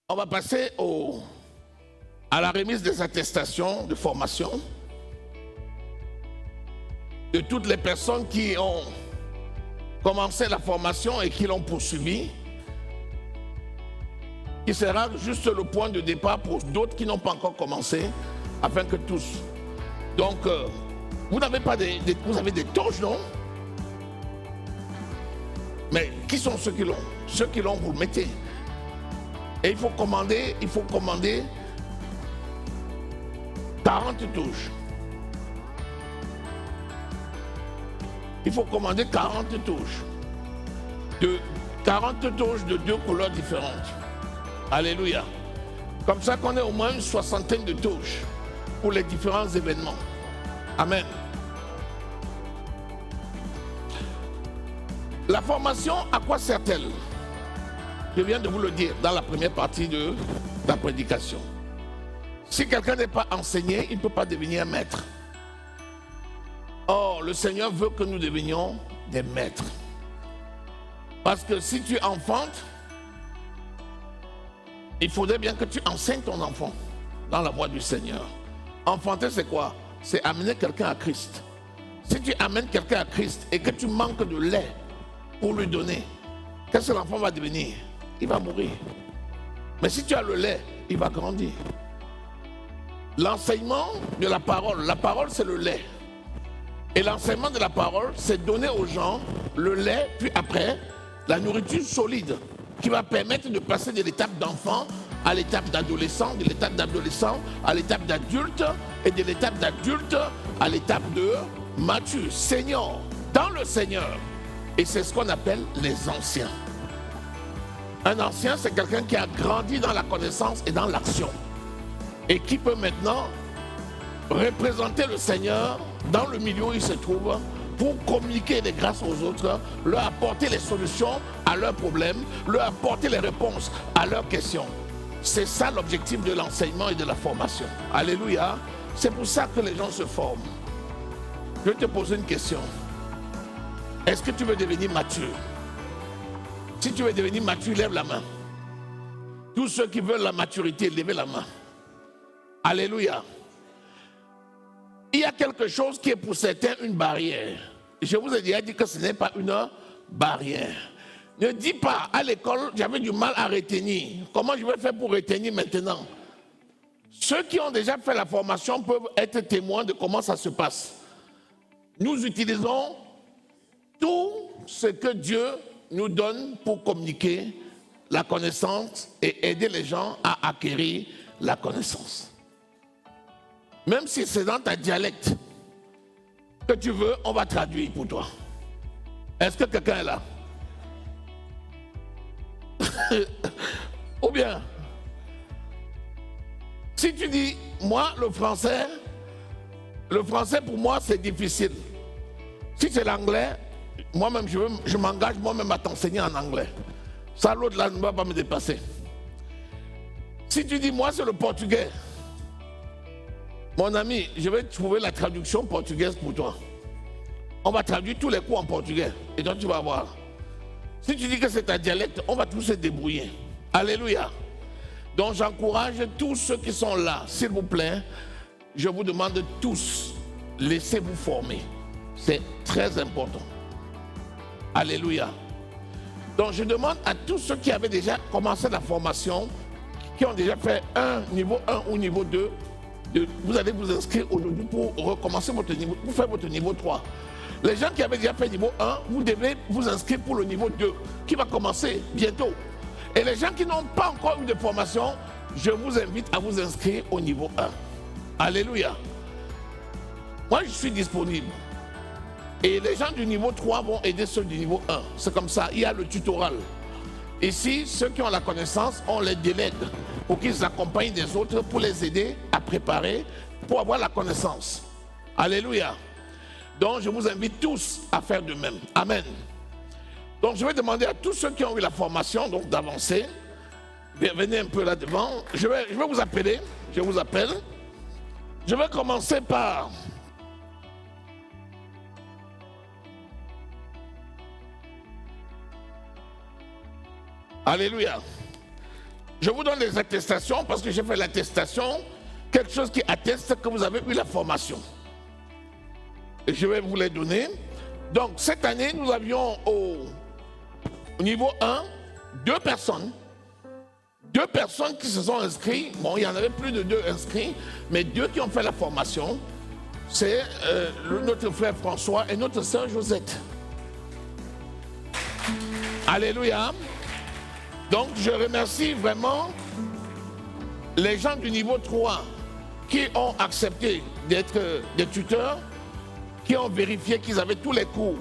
On va passer à la remise des attestations de formation de toutes les personnes qui ont commencé la formation et qui l'ont poursuivi, qui sera juste le point de départ pour d'autres qui n'ont pas encore commencé, afin que tous. Donc, vous n'avez pas vous avez des torches, non? Mais qui sont ceux qui l'ont? Ceux qui l'ont, vous le mettez. Et il faut commander 40 touches. Il faut commander 40 touches. 40 touches de 2 couleurs différentes. Alléluia. Comme ça qu'on ait au moins une soixantaine de touches pour les différents événements. Amen. La formation, à quoi sert-elle? Je viens de vous le dire dans la première partie de la prédication. Si quelqu'un n'est pas enseigné, il ne peut pas devenir maître. Or, le Seigneur veut que nous devenions des maîtres. Parce que si tu enfantes, il faudrait bien que tu enseignes ton enfant dans la voie du Seigneur. Enfanter, c'est quoi? C'est amener quelqu'un à Christ. Si tu amènes quelqu'un à Christ et que tu manques de lait pour lui donner, qu'est-ce que l'enfant va devenir? Il va mourir. Mais si tu as le lait, il va grandir. L'enseignement de la parole c'est le lait. Et l'enseignement de la parole, c'est donner aux gens le lait, puis après, la nourriture solide qui va permettre de passer de l'étape d'enfant à l'étape d'adolescent, de l'étape d'adolescent à l'étape d'adulte, et de l'étape d'adulte à l'étape de mature, senior, dans le Seigneur. Et c'est ce qu'on appelle les anciens. Un ancien, c'est quelqu'un qui a grandi dans la connaissance et dans l'action. Et qui peut maintenant représenter le Seigneur dans le milieu où il se trouve pour communiquer les grâces aux autres, leur apporter les solutions à leurs problèmes, leur apporter les réponses à leurs questions. C'est ça l'objectif de l'enseignement et de la formation. Alléluia. C'est pour ça que les gens se forment. Je vais te poser une question. Est-ce que tu veux devenir mature? Si tu veux devenir mature, lève la main. Tous ceux qui veulent la maturité, levez la main. Alléluia. Il y a quelque chose qui est pour certains une barrière. Je vous ai déjà dit que ce n'est pas une barrière. Ne dis pas, à l'école, j'avais du mal à retenir. Comment je vais faire pour retenir maintenant? Ceux qui ont déjà fait la formation peuvent être témoins de comment ça se passe. Nous utilisons tout ce que Dieu nous donne pour communiquer la connaissance et aider les gens à acquérir la connaissance. Même si c'est dans ta dialecte que tu veux, on va traduire pour toi. Est-ce que quelqu'un est là? Ou bien, si tu dis, moi, le français pour moi, c'est difficile. Si c'est l'anglais, moi-même, je m'engage moi-même à t'enseigner en anglais. Ça, l'autre là ne va pas me dépasser. Si tu dis, moi, c'est le portugais. Mon ami, je vais trouver la traduction portugaise pour toi. On va traduire tous les cours en portugais. Et donc, tu vas voir. Si tu dis que c'est ta dialecte, on va tous se débrouiller. Alléluia. Donc, j'encourage tous ceux qui sont là, s'il vous plaît, je vous demande tous, laissez-vous former. C'est très important. Alléluia. Donc je demande à tous ceux qui avaient déjà commencé la formation, qui ont déjà fait niveau 1 ou niveau 2, vous allez vous inscrire aujourd'hui pour recommencer votre niveau, pour faire votre niveau 3. Les gens qui avaient déjà fait niveau 1, vous devez vous inscrire pour le niveau 2, qui va commencer bientôt. Et les gens qui n'ont pas encore eu de formation, je vous invite à vous inscrire au niveau 1. Alléluia. Moi, je suis disponible. Et les gens du niveau 3 vont aider ceux du niveau 1. C'est comme ça, il y a le tutoral. Ici, ceux qui ont la connaissance, on les délègue pour qu'ils accompagnent des autres pour les aider à préparer, pour avoir la connaissance. Alléluia. Donc, je vous invite tous à faire de même. Amen. Donc, je vais demander à tous ceux qui ont eu la formation donc d'avancer. Venez un peu là devant. Je vais vous appeler. Je vous appelle. Je vais commencer par... Alléluia. Je vous donne les attestations parce que j'ai fait l'attestation, quelque chose qui atteste que vous avez eu la formation. Et je vais vous les donner. Donc, cette année, nous avions au niveau 1, 2 personnes. 2 personnes qui se sont inscrites. Bon, il y en avait plus de 2 inscrits, mais 2 qui ont fait la formation. C'est notre frère François et notre sœur Josette. Alléluia. Donc, je remercie vraiment les gens du niveau 3 qui ont accepté d'être des tuteurs, qui ont vérifié qu'ils avaient tous les cours,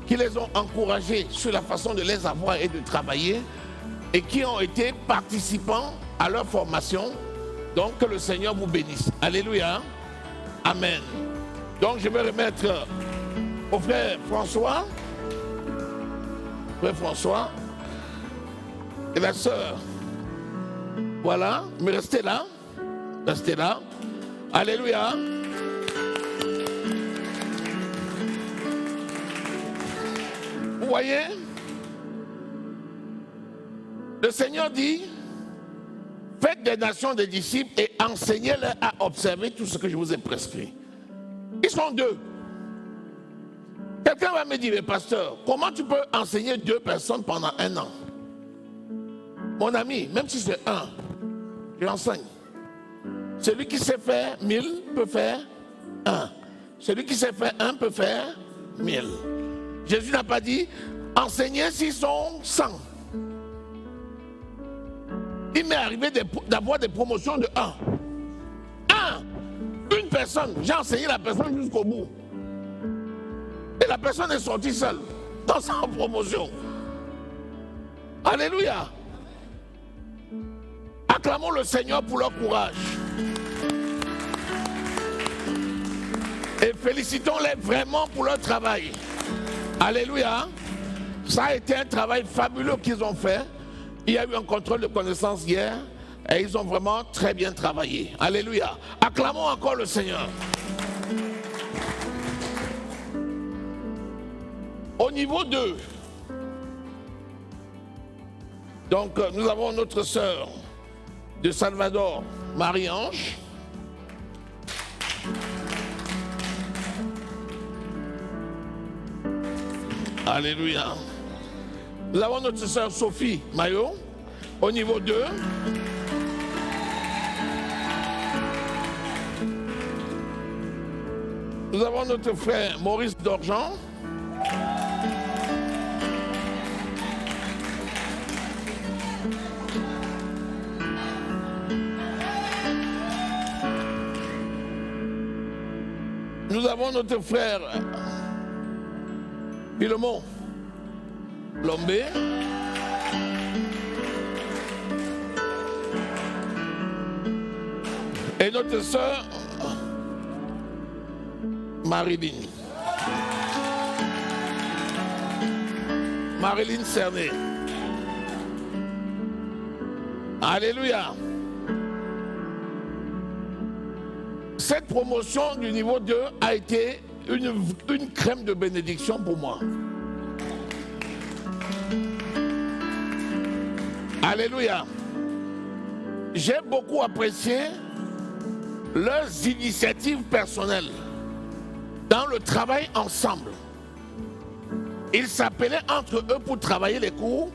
qui les ont encouragés sur la façon de les avoir et de travailler, et qui ont été participants à leur formation. Donc, que le Seigneur vous bénisse. Alléluia. Amen. Donc, je vais remettre au frère François. Frère François. Et la sœur. Voilà. Mais restez là. Restez là. Alléluia. Vous voyez? Le Seigneur dit, faites des nations des disciples et enseignez-leur à observer tout ce que je vous ai prescrit. Ils sont 2. Quelqu'un va me dire, mais pasteur, comment tu peux enseigner 2 personnes pendant 1 an? Mon ami, même si c'est 1, j'enseigne. Celui qui sait faire 1000 peut faire 1. Celui qui sait faire 1 peut faire 1000. Jésus n'a pas dit, enseignez s'ils sont 100. Il m'est arrivé d'avoir des promotions de 1. Une personne, j'ai enseigné la personne jusqu'au bout. Et la personne est sortie seule, dans sa promotion. Alléluia. Acclamons le Seigneur pour leur courage. Et félicitons-les vraiment pour leur travail. Alléluia. Ça a été un travail fabuleux qu'ils ont fait. Il y a eu un contrôle de connaissances hier et ils ont vraiment très bien travaillé. Alléluia. Acclamons encore le Seigneur. Au niveau 2, donc nous avons notre sœur de Salvador, Marie-Ange. Alléluia. Nous avons notre sœur Sophie Maillot, au niveau 2. Nous avons notre frère Maurice Dorjean. Nous avons notre frère Philemon Lombé. Et notre sœur Marilyn. Marilyn Cerné. Alléluia. Cette promotion du niveau 2 a été une crème de bénédiction pour moi. Alléluia. J'ai beaucoup apprécié leurs initiatives personnelles dans le travail ensemble. Ils s'appelaient entre eux pour travailler les cours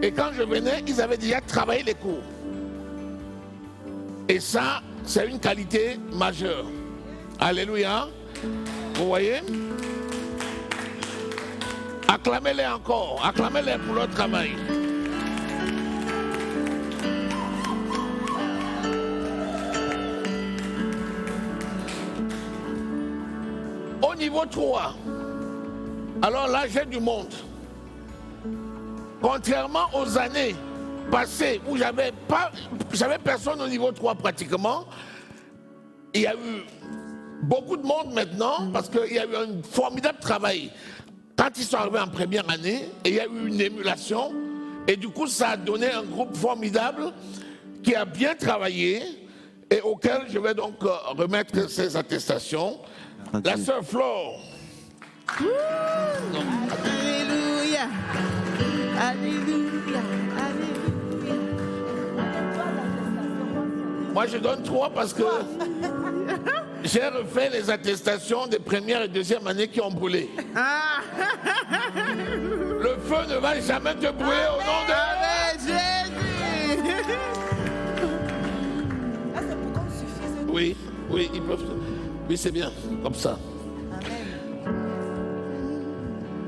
et quand je venais, ils avaient déjà travaillé les cours. Et ça, c'est une qualité majeure. Alléluia. Vous voyez? Acclamez-les encore. Acclamez-les pour leur travail. Au niveau 3, alors là, j'ai du monde. Contrairement aux années passées où j'avais personne au niveau 3 pratiquement, il y a eu beaucoup de monde maintenant parce qu'il y a eu un formidable travail. Quand ils sont arrivés en première année, il y a eu une émulation et du coup ça a donné un groupe formidable qui a bien travaillé et auquel je vais donc remettre ces attestations. La sœur Flore. Alléluia. Alléluia. Alléluia. Moi, je donne 3 parce que j'ai refait les attestations des premières et deuxième années qui ont brûlé. Le feu ne va jamais te brûler au nom de Jésus. Ah, c'est pour qu'on suffise. Oui, oui, ils peuvent. Oui, c'est bien, comme ça.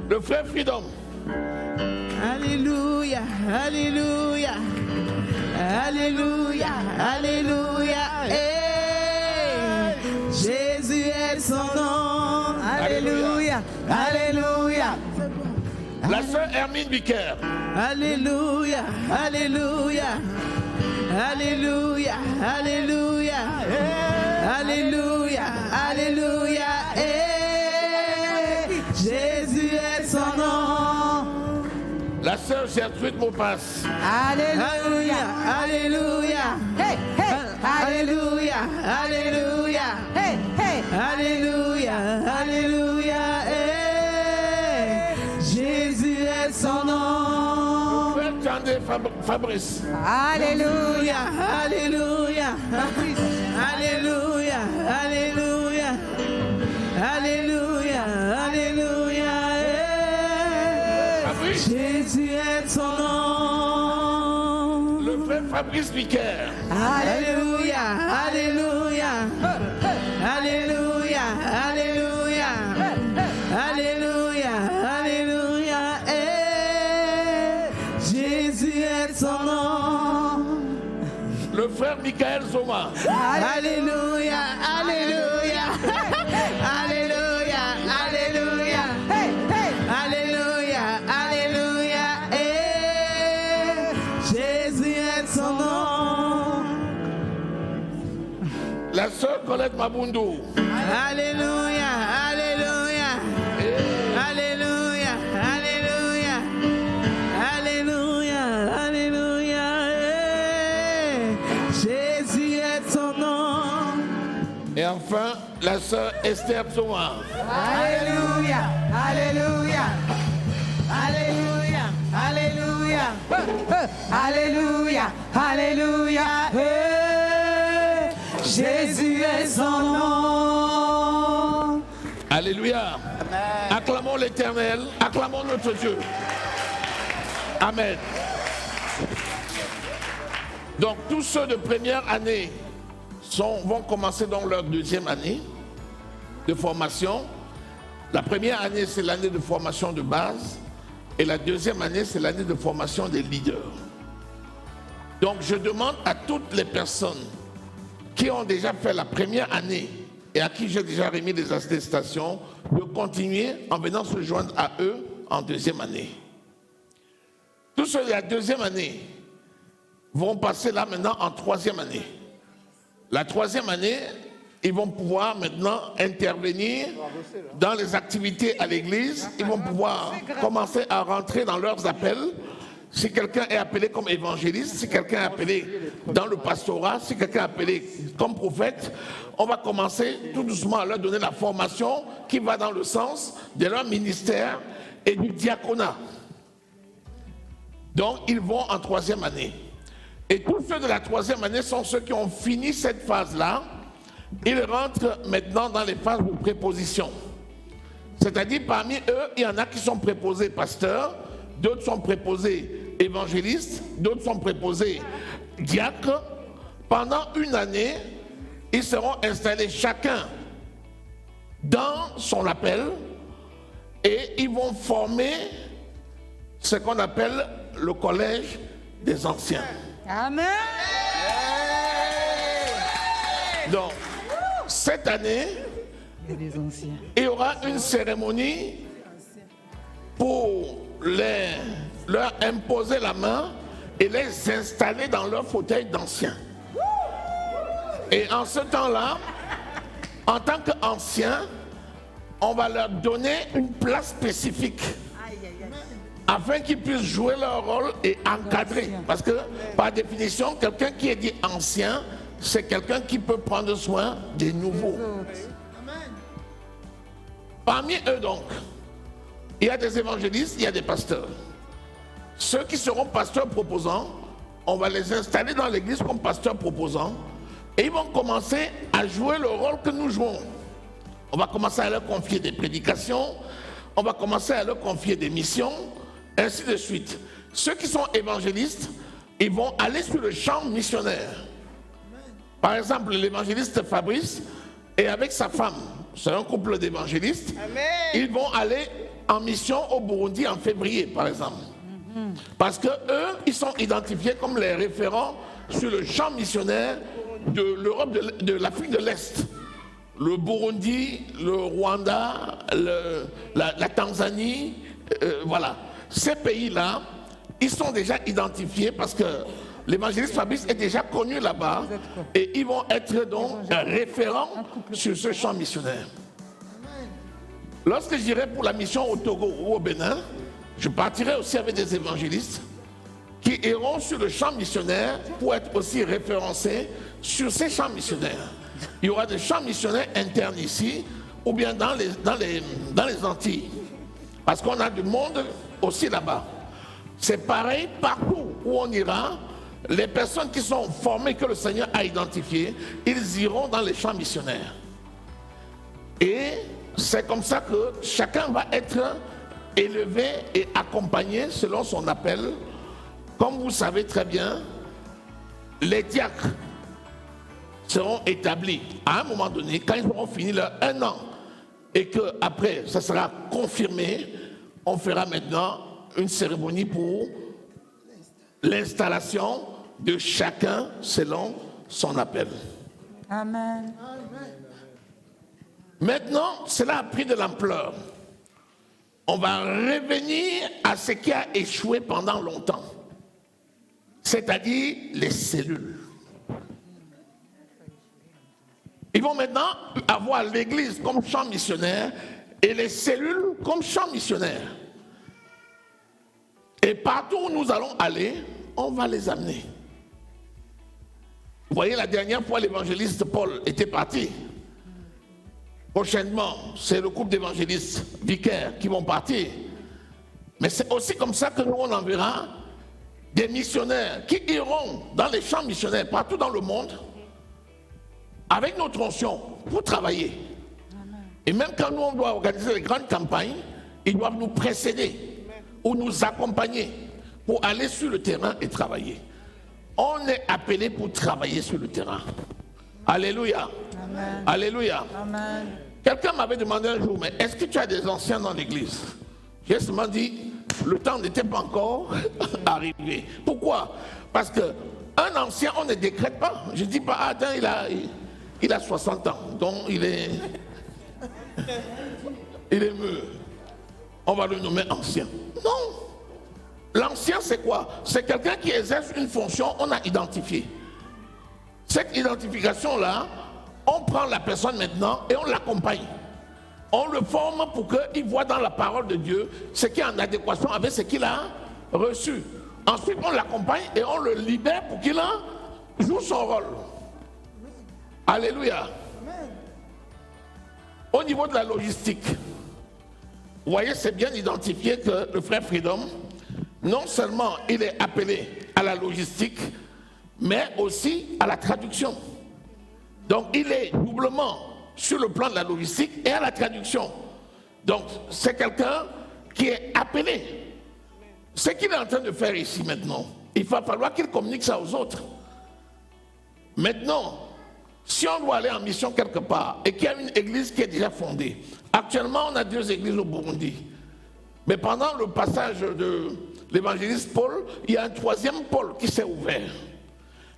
Le frère Freedom. Alléluia, alléluia, alléluia, alléluia. Hey, Jésus est son nom. Alléluia, alléluia, La sœur Hermine Bicker. alléluia, alléluia, alléluia, alléluia, alléluia, alléluia. Hey, Jésus est son nom. La sœur Gertrude Maupas. Alléluia, alléluia, Hey, hey, alléluia, alléluia, hey, hey. alléluia, alléluia. Hey, Jésus est son nom. Frère Tchandé Fabrice. Alléluia. Alléluia, alléluia, alléluia, alléluia, alléluia. Hey, Fabrice. Jésus est son nom. Le frère Fabrice Bicker. Alléluia, alléluia, alléluia, alléluia, alléluia, alléluia. Hey, Jésus est son nom. Le frère Michael Zoma. Alléluia, alléluia, alléluia, alléluia, Hey, hey. alléluia, alléluia. Hey, Jésus est son nom. La sœur Colette Mabundu. Alléluia, alléluia, alléluia, alléluia, alléluia, alléluia. Hey, Jésus est son nom. Et enfin, la sœur Esther Zoma. Alléluia. Alléluia. Alléluia, alléluia, Alléluia. Alléluia. hey, Jésus est son nom. Alléluia. Acclamons l'Éternel. Acclamons notre Dieu. Amen. Donc tous ceux de première année vont commencer dans leur deuxième année de formation. La première année, c'est l'année de formation de base. Et la deuxième année, c'est l'année de formation des leaders. Donc je demande à toutes les personnes qui ont déjà fait la première année et à qui j'ai déjà remis des attestations de continuer en venant se joindre à eux en deuxième année. Tous ceux de la deuxième année vont passer là maintenant en troisième année. La troisième année, ils vont pouvoir maintenant intervenir dans les activités à l'église. Ils vont pouvoir commencer à rentrer dans leurs appels. Si quelqu'un est appelé comme évangéliste, si quelqu'un est appelé dans le pastorat, si quelqu'un est appelé comme prophète, on va commencer tout doucement à leur donner la formation qui va dans le sens de leur ministère et du diaconat. Donc, ils vont en troisième année. Et tous ceux de la troisième année sont ceux qui ont fini cette phase-là. Ils rentrent maintenant dans les phases de préposition. C'est-à-dire, parmi eux, il y en a qui sont préposés pasteurs, d'autres sont préposés évangélistes, d'autres sont préposés diacres. Pendant une année, ils seront installés chacun dans son appel et ils vont former ce qu'on appelle le collège des anciens. Amen. Donc, cette année, il y aura une cérémonie pour leur imposer la main et les installer dans leur fauteuil d'anciens. Et en ce temps-là, en tant qu'anciens, on va leur donner une place spécifique afin qu'ils puissent jouer leur rôle et encadrer. Parce que, par définition, quelqu'un qui est dit ancien, c'est quelqu'un qui peut prendre soin des nouveaux. Parmi eux, donc, il y a des évangélistes, il y a des pasteurs. Ceux qui seront pasteurs proposants, on va les installer dans l'église comme pasteurs proposants. Et ils vont commencer à jouer le rôle que nous jouons. On va commencer à leur confier des prédications, on va commencer à leur confier des missions, ainsi de suite. Ceux qui sont évangélistes, ils vont aller sur le champ missionnaire. Par exemple, l'évangéliste Fabrice est avec sa femme, c'est un couple d'évangélistes. Ils vont aller en mission au Burundi en février, par exemple. Parce que eux, ils sont identifiés comme les référents sur le champ missionnaire de l'Europe, de l'Afrique de l'Est. Le Burundi, le Rwanda, la Tanzanie, voilà. Ces pays-là, ils sont déjà identifiés parce que l'évangéliste Fabrice est déjà connu là-bas et ils vont être donc référents sur ce champ missionnaire. Lorsque j'irai pour la mission au Togo ou au Bénin, je partirai aussi avec des évangélistes qui iront sur le champ missionnaire pour être aussi référencés sur ces champs missionnaires. Il y aura des champs missionnaires internes ici ou bien dans les Antilles. Parce qu'on a du monde aussi là-bas. C'est pareil partout où on ira. Les personnes qui sont formées, que le Seigneur a identifiées, ils iront dans les champs missionnaires. Et c'est comme ça que chacun va être élevé et accompagné selon son appel. Comme vous savez très bien, les diacres seront établis à un moment donné, quand ils auront fini leur 1 an, et qu'après, ça sera confirmé, on fera maintenant une cérémonie pour l'installation de chacun selon son appel. Amen. Maintenant, cela a pris de l'ampleur. On va revenir à ce qui a échoué pendant longtemps, c'est-à-dire les cellules. Ils vont maintenant avoir l'église comme champ missionnaire et les cellules comme champ missionnaire. Et partout où nous allons aller, on va les amener. Vous voyez, la dernière fois, l'évangéliste Paul était parti. Prochainement, c'est le groupe d'évangélistes vicaires qui vont partir. Mais c'est aussi comme ça que nous, on enverra des missionnaires qui iront dans les champs missionnaires partout dans le monde avec notre onction pour travailler. Et même quand nous, on doit organiser les grandes campagnes, ils doivent nous précéder ou nous accompagner pour aller sur le terrain et travailler. On est appelé pour travailler sur le terrain. Alléluia. Amen. Alléluia. Amen. Quelqu'un m'avait demandé un jour, mais est-ce que tu as des anciens dans l'église? J'ai seulement dit, le temps n'était pas encore arrivé. Pourquoi? Parce qu'un ancien, on ne décrète pas. Je ne dis pas, ah, attends, il a 60 ans, donc il est mûr. On va le nommer ancien. Non. L'ancien, c'est quoi? C'est quelqu'un qui exerce une fonction, on a identifié. Cette identification-là, on prend la personne maintenant et on l'accompagne. On le forme pour qu'il voit dans la parole de Dieu ce qui est en adéquation avec ce qu'il a reçu. Ensuite, on l'accompagne et on le libère pour qu'il joue son rôle. Alléluia. Au niveau de la logistique, vous voyez, c'est bien identifié que le frère Freedom, non seulement il est appelé à la logistique, mais aussi à la traduction. Donc il est doublement sur le plan de la logistique et à la traduction. Donc c'est quelqu'un qui est appelé. Ce qu'il est en train de faire ici maintenant, il va falloir qu'il communique ça aux autres. Maintenant, si on doit aller en mission quelque part et qu'il y a une église qui est déjà fondée, actuellement on a 2 églises au Burundi. Mais pendant le passage de l'évangéliste Paul, il y a un 3e pôle qui s'est ouvert.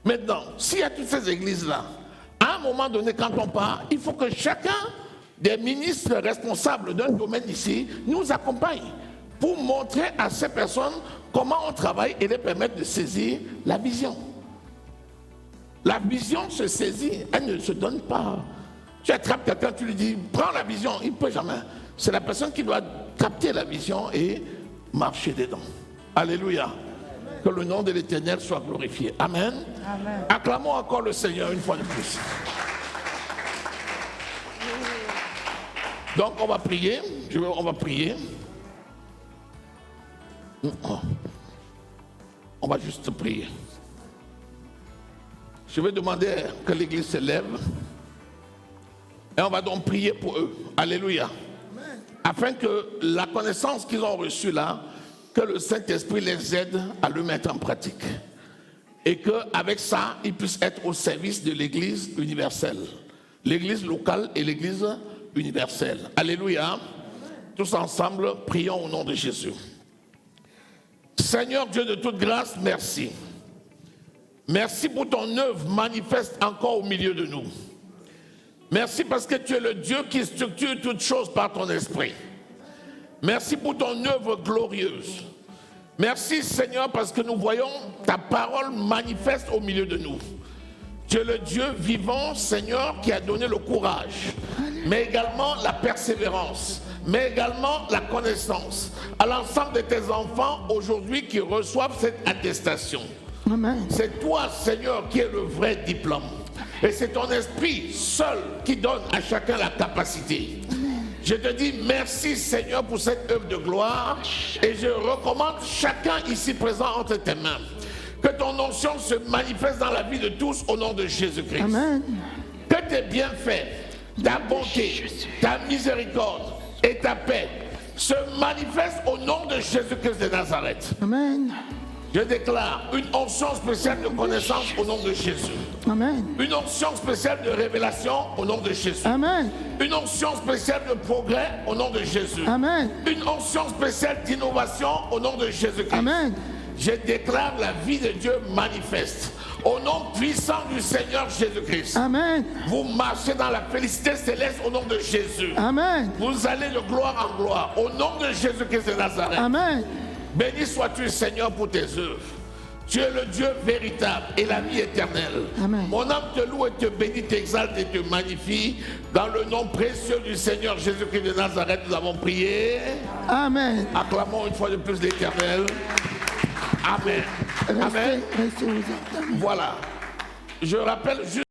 Maintenant, s'il y a toutes ces églises-là, à un moment donné, quand on part, il faut que chacun des ministres responsables d'un domaine ici nous accompagne pour montrer à ces personnes comment on travaille et les permettre de saisir la vision. La vision se saisit, elle ne se donne pas. Tu attrapes quelqu'un, tu lui dis, prends la vision, il ne peut jamais. C'est la personne qui doit capter la vision et marcher dedans. Alléluia. Que le nom de l'Éternel soit glorifié. Amen. Amen. Acclamons encore le Seigneur une fois de plus. Donc on va prier. On va prier. On va juste prier. Je vais demander que l'église se lève. Et on va donc prier pour eux. Alléluia. Afin que la connaissance qu'ils ont reçue là, que le Saint-Esprit les aide à le mettre en pratique. Et qu'avec ça, ils puissent être au service de l'église universelle. L'église locale et l'église universelle. Alléluia. Tous ensemble, prions au nom de Jésus. Seigneur Dieu de toute grâce, merci. Merci pour ton œuvre manifeste encore au milieu de nous. Merci parce que tu es le Dieu qui structure toutes choses par ton esprit. Merci pour ton œuvre glorieuse. Merci Seigneur parce que nous voyons ta parole manifeste au milieu de nous. Tu es le Dieu vivant, Seigneur, qui a donné le courage, mais également la persévérance, mais également la connaissance à l'ensemble de tes enfants aujourd'hui qui reçoivent cette attestation. Amen. C'est toi, Seigneur, qui es le vrai diplôme. Et c'est ton esprit seul qui donne à chacun la capacité. Je te dis merci, Seigneur, pour cette œuvre de gloire. Et je recommande chacun ici présent entre tes mains. Que ton onction se manifeste dans la vie de tous au nom de Jésus-Christ. Amen. Que tes bienfaits, ta bonté, ta miséricorde et ta paix se manifestent au nom de Jésus-Christ de Nazareth. Amen. Je déclare une onction spéciale de connaissance au nom de Jésus. Amen. Une onction spéciale de révélation au nom de Jésus. Amen. Une onction spéciale de progrès au nom de Jésus. Amen. Une onction spéciale d'innovation au nom de Jésus-Christ. Amen. Je déclare la vie de Dieu manifeste. Au nom puissant du Seigneur Jésus-Christ. Amen. Vous marchez dans la félicité céleste au nom de Jésus. Amen. Vous allez de gloire en gloire au nom de Jésus-Christ de Nazareth. Amen. Béni sois-tu, Seigneur, pour tes œuvres. Tu es le Dieu véritable et la vie éternelle. Amen. Mon âme te loue et te bénit, t'exalte et te magnifie. Dans le nom précieux du Seigneur Jésus-Christ de Nazareth, nous avons prié. Amen. Acclamons une fois de plus l'Éternel. Amen. Amen. Restez aux ordres. Amen. Voilà. Je rappelle juste